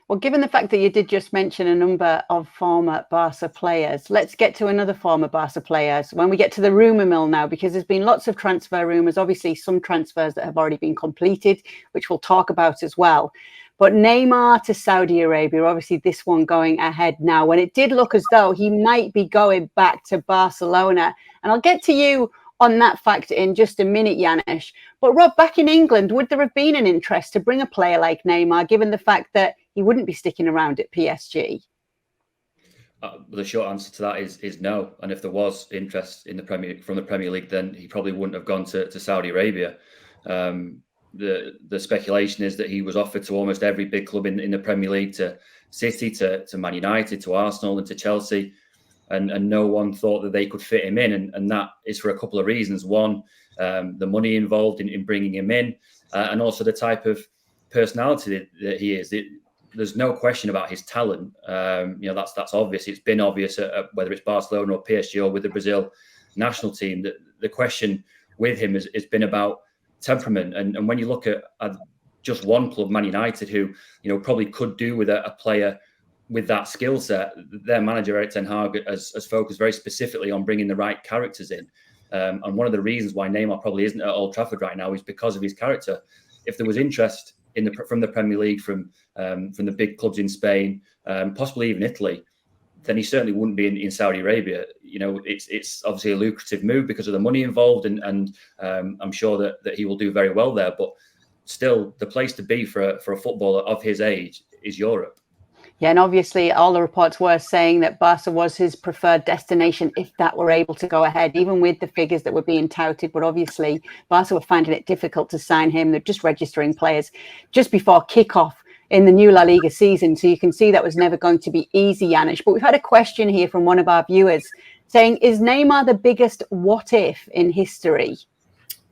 Well, given the fact that you did just mention a number of former Barca players, let's get to another former Barca players when we get to the rumour mill now, because there's been lots of transfer rumours, obviously some transfers that have already been completed, which we'll talk about as well. But Neymar to Saudi Arabia, obviously this one going ahead now, when it did look as though he might be going back to Barcelona. And I'll get to you on that fact in just a minute, Janusz. But Rob, back in England, would there have been an interest to bring a player like Neymar, given the fact that he wouldn't be sticking around at PSG? The short answer to that is no. And if there was interest in from the Premier League, then he probably wouldn't have gone to Saudi Arabia. The speculation is that he was offered to almost every big club in the Premier League, to City, to Man United, to Arsenal, and to Chelsea. And no one thought that they could fit him in. And that is for a couple of reasons. One, the money involved in bringing him in, and also the type of personality that he is. There's no question about his talent. That's obvious. It's been obvious whether it's Barcelona or PSG or with the Brazil national team. The question with him has been about temperament. And when you look at just one club, Man United, who probably could do with a player with that skill set, their manager Erik ten Hag has focused very specifically on bringing the right characters in. And one of the reasons why Neymar probably isn't at Old Trafford right now is because of his character. If there was interest from the Premier League, from the big clubs in Spain, possibly even Italy, then he certainly wouldn't be in Saudi Arabia. It's obviously a lucrative move because of the money involved, and I'm sure that he will do very well there. But still, the place to be for a footballer of his age is Europe. Yeah, and obviously all the reports were saying that Barca was his preferred destination if that were able to go ahead, even with the figures that were being touted. But obviously Barca were finding it difficult to sign him. They're just registering players just before kickoff in the new La Liga season. So you can see that was never going to be easy, Janusz. But we've had a question here from one of our viewers saying, is Neymar the biggest what if in history?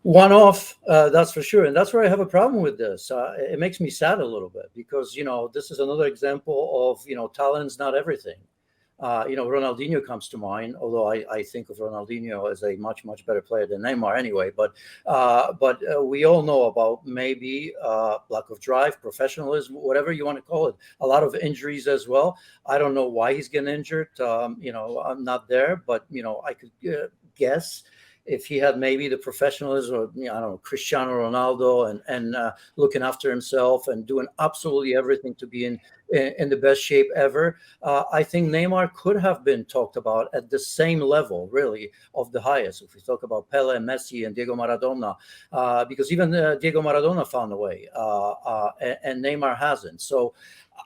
One off, that's for sure. And that's where I have a problem with this. It makes me sad a little bit because, this is another example of, talent's not everything. Ronaldinho comes to mind, although I think of Ronaldinho as a much, much better player than Neymar anyway. But we all know about maybe lack of drive, professionalism, whatever you want to call it. A lot of injuries as well. I don't know why he's getting injured. I'm not there, but, I could guess if he had maybe the professionalism or, I don't know, Cristiano Ronaldo and looking after himself and doing absolutely everything to be in the best shape ever, I think Neymar could have been talked about at the same level, really, of the highest. If we talk about Pele, Messi, and Diego Maradona, because even Diego Maradona found a way, and Neymar hasn't. So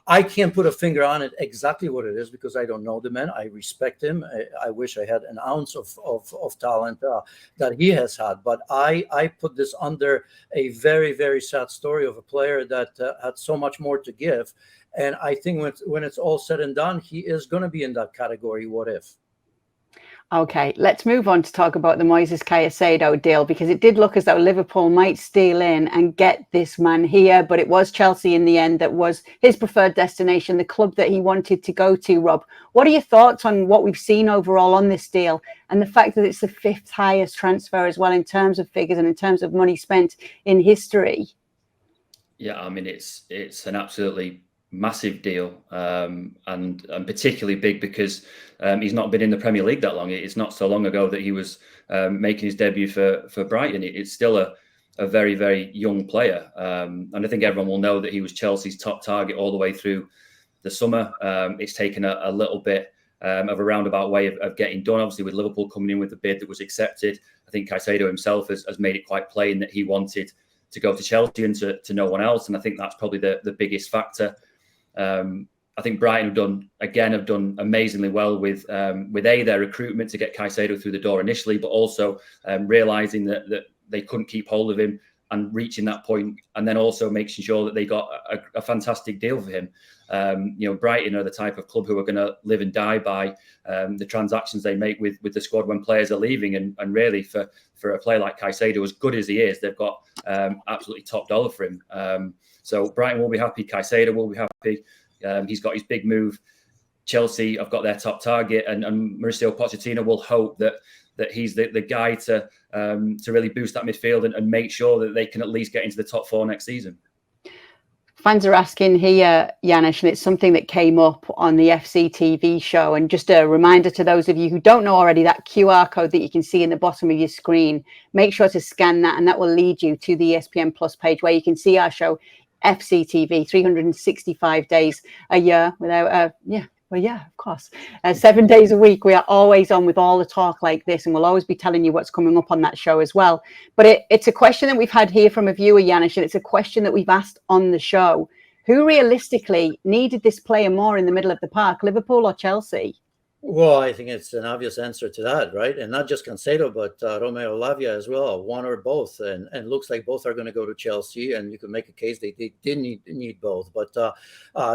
I can't put a finger on it exactly what it is because I don't know the man. I respect him. I wish I had an ounce of talent that he has had. But I put this under a very, very sad story of a player that had so much more to give. And I think when it's all said and done, he is going to be in that category, what if. Okay, let's move on to talk about the Moises Caicedo deal, because it did look as though Liverpool might steal in and get this man here, but it was Chelsea in the end that was his preferred destination, the club that he wanted to go to. Rob, what are your thoughts on what we've seen overall on this deal and the fact that it's the fifth highest transfer as well in terms of figures and in terms of money spent in history? Yeah, I mean, it's an absolutely massive deal, and particularly big because he's not been in the Premier League that long. It's not so long ago that he was making his debut for Brighton. It's still a very, very young player, and I think everyone will know that he was Chelsea's top target all the way through the summer. It's taken a little bit of a roundabout way of getting done, obviously with Liverpool coming in with the bid that was accepted. I think Caicedo himself has made it quite plain that he wanted to go to Chelsea and to no one else, and I think that's probably the biggest factor. I think Brighton have done amazingly well with their recruitment to get Caicedo through the door initially, but also realizing that they couldn't keep hold of him and reaching that point, and then also making sure that they got a fantastic deal for him. Brighton are the type of club who are going to live and die by the transactions they make with the squad when players are leaving, and really for a player like Caicedo, as good as he is, they've got absolutely top dollar for him. So Brighton will be happy. Caicedo will be happy. He's got his big move. Chelsea have got their top target, and Mauricio Pochettino will hope that he's the guy to really boost that midfield and make sure that they can at least get into the top four next season. Fans are asking here, Janusz, and it's something that came up on the FC TV show. And just a reminder to those of you who don't know already, that QR code that you can see in the bottom of your screen, make sure to scan that, and that will lead you to the ESPN Plus page where you can see our show, FC TV, 365 days a year without, well, yeah, of course. 7 days a week, we are always on with all the talk like this, and we'll always be telling you what's coming up on that show as well. But it's a question that we've had here from a viewer, Janusz, and it's a question that we've asked on the show. Who realistically needed this player more in the middle of the park, Liverpool or Chelsea? Well, I think it's an obvious answer to that, right? And not just Caicedo, but Romeo Lavia as well, one or both. And looks like both are going to go to Chelsea, and you can make a case they did need both. But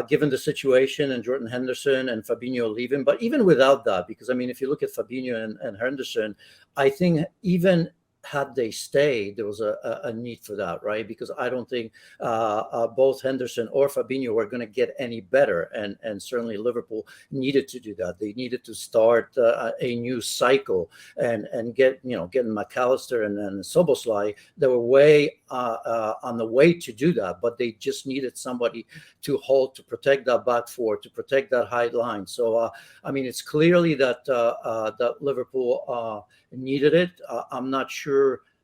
given the situation and Jordan Henderson and Fabinho leaving, but even without that, because, I mean, if you look at Fabinho and Henderson, I think even had they stayed, there was a need for that, right? Because I don't think both Henderson or Fabinho were going to get any better, and certainly Liverpool needed to do that. They needed to start a new cycle and getting McAllister and Szoboszlai. They were way on the way to do that, but they just needed somebody to hold, to protect that back four, to protect that high line. So I mean, it's clearly that that Liverpool needed it. I'm not sure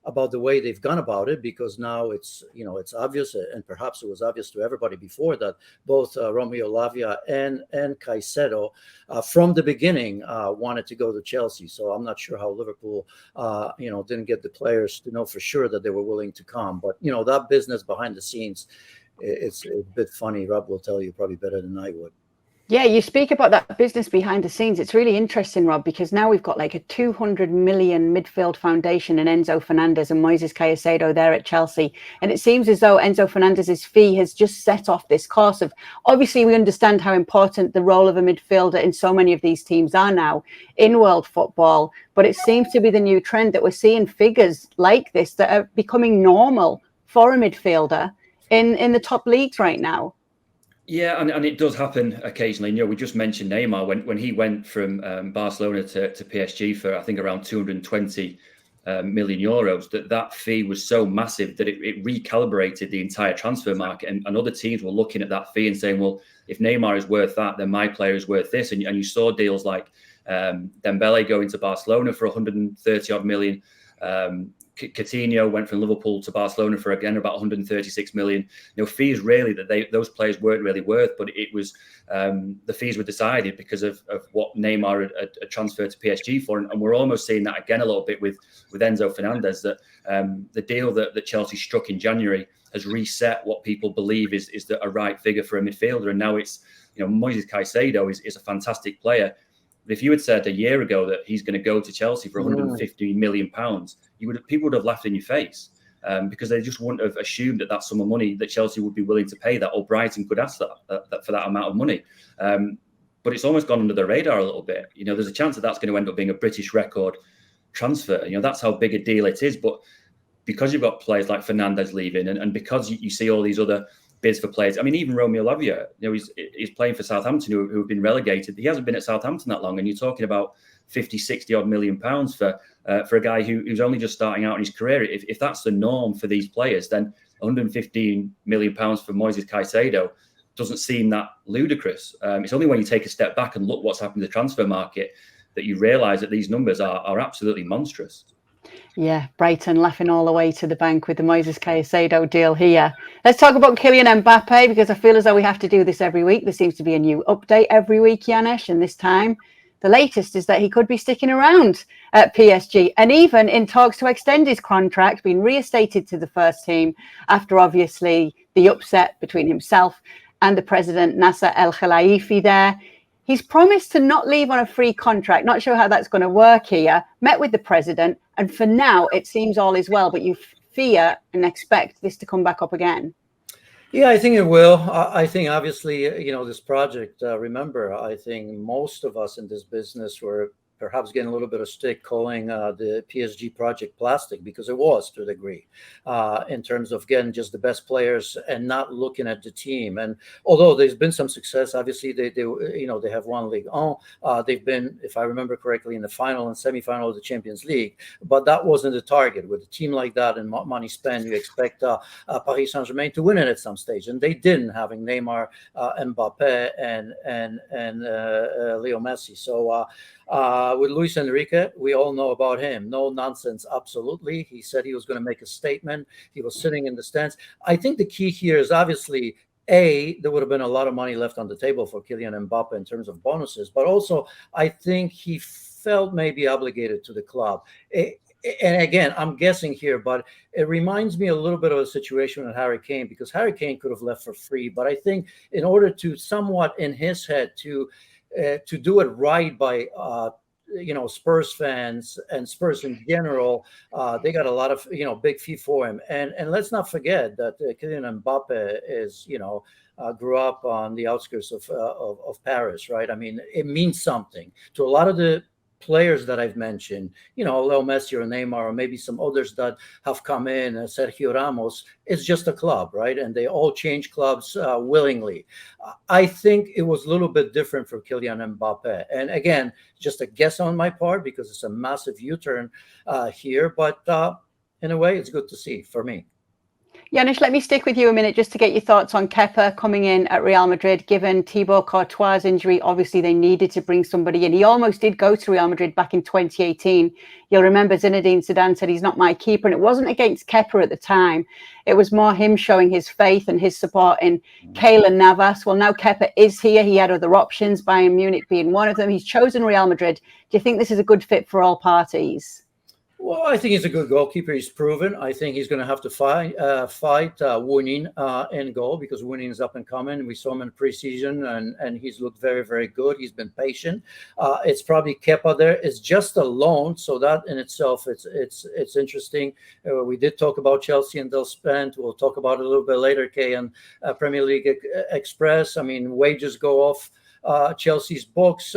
about the way they've gone about it, because now it's obvious, and perhaps it was obvious to everybody before, that both Romeo Lavia and Caicedo from the beginning wanted to go to Chelsea. So I'm not sure how Liverpool didn't get the players to know for sure that they were willing to come. But that business behind the scenes, it's a bit funny. Rob will tell you probably better than I would. Yeah, you speak about that business behind the scenes. It's really interesting, Rob, because now we've got like a 200 million midfield foundation in Enzo Fernandez and Moises Caicedo there at Chelsea. And it seems as though Enzo Fernandez's fee has just set off this course of, obviously we understand how important the role of a midfielder in so many of these teams are now in world football. But it seems to be the new trend that we're seeing figures like this that are becoming normal for a midfielder in the top leagues right now. Yeah, and it does happen occasionally. We just mentioned Neymar when he went from Barcelona to PSG for, I think, around 220 million euros. That fee was so massive that it recalibrated the entire transfer market, and other teams were looking at that fee and saying, well, if Neymar is worth that, then my player is worth this. And you saw deals like Dembele going to Barcelona for 130 odd million. Coutinho went from Liverpool to Barcelona for, again, about 136 million. Fees really that those players weren't really worth, but it was the fees were decided because of what Neymar had transferred to PSG for, and we're almost seeing that again a little bit with Enzo Fernandez. That the deal that Chelsea struck in January has reset what people believe is a right figure for a midfielder, and now it's Moises Caicedo is a fantastic player. But if you had said a year ago that he's going to go to Chelsea for 150 million pounds, people would have laughed in your face because they just wouldn't have assumed that that's sum of money that Chelsea would be willing to pay that, or Brighton could ask that for that amount of money. But it's almost gone under the radar a little bit. There's a chance that that's going to end up being a British record transfer. That's how big a deal it is. But because you've got players like Fernandez leaving, and because you see all these other bids for players. I mean, even Romeo Lavia, he's playing for Southampton, who have been relegated. He hasn't been at Southampton that long, and you're talking about 50, 60 odd million pounds for a guy who's only just starting out in his career. If that's the norm for these players, then 115 million pounds for Moises Caicedo doesn't seem that ludicrous. It's only when you take a step back and look what's happened to the transfer market that you realise that these numbers are absolutely monstrous. Yeah, Brighton laughing all the way to the bank with the Moises Caicedo deal here. Let's talk about Kylian Mbappe, because I feel as though we have to do this every week. There seems to be a new update every week, Janusz, and this time the latest is that he could be sticking around at PSG, and even in talks to extend his contract, being reinstated to the first team after obviously the upset between himself and the president, Nasser El Khelaifi there. He's promised to not leave on a free contract. Not sure how that's going to work here. Met with the president, and for now, it seems all is well, but you fear and expect this to come back up again. Yeah, I think it will. I think, obviously, this project, remember, I think most of us in this business were perhaps getting a little bit of stick calling the PSG project plastic, because it was to a degree, in terms of getting just the best players and not looking at the team. And although there's been some success, obviously they have won Ligue 1. They've been, if I remember correctly, in the final and semifinal of the Champions League, but that wasn't the target. With a team like that and money spent, you expect Paris Saint-Germain to win it at some stage, and they didn't, having Neymar, Mbappe, and Leo Messi. So with Luis Enrique, we all know about him. No nonsense, absolutely. He said he was going to make a statement. He was sitting in the stands. I think the key here is obviously, there would have been a lot of money left on the table for Kylian Mbappe in terms of bonuses, but also I think he felt maybe obligated to the club. And again, I'm guessing here, but it reminds me a little bit of a situation with Harry Kane, because Harry Kane could have left for free. But I think in order to somewhat in his head to do it right by Spurs fans and Spurs in general, they got a lot of big fee for him. And let's not forget that Kylian Mbappe is grew up on the outskirts of Paris, right? I mean, it means something to a lot of the players that I've mentioned, Leo Messi or Neymar, or maybe some others that have come in, Sergio Ramos. It's just a club, right? And they all change clubs willingly. I think it was a little bit different for Kylian Mbappe. And again, just a guess on my part, because it's a massive U-turn here. But in a way, it's good to see for me. Janusz, let me stick with you a minute just to get your thoughts on Kepa coming in at Real Madrid. Given Thibaut Courtois' injury, obviously they needed to bring somebody in. He almost did go to Real Madrid back in 2018. You'll remember Zinedine Zidane said he's not my keeper, and it wasn't against Kepa at the time. It was more him showing his faith and his support in Keylor Navas. Well, now Kepa is here. He had other options, Bayern Munich being one of them. He's chosen Real Madrid. Do you think this is a good fit for all parties? Well, I think he's a good goalkeeper. He's proven. I think he's going to have to fight winning in goal, because winning is up and coming. We saw him in preseason, and he's looked very, very good. He's been patient. It's probably Kepa there. It's just a loan, so that in itself, it's interesting. We did talk about Chelsea and they'll spend. We'll talk about it a little bit later, Kay, and Premier League Express. I mean, wages go off Chelsea's books.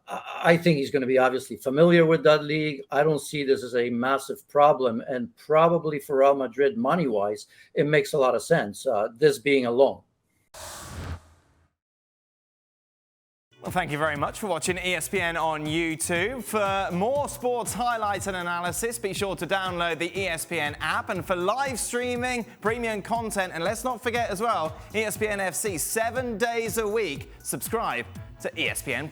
I think he's going to be obviously familiar with that league. I don't see this as a massive problem, and probably for Real Madrid, money-wise, it makes a lot of sense, this being a loan. Well, thank you very much for watching ESPN on YouTube. For more sports highlights and analysis, be sure to download the ESPN app. And for live streaming, premium content, and let's not forget as well, ESPN FC 7 days a week, subscribe to ESPN+.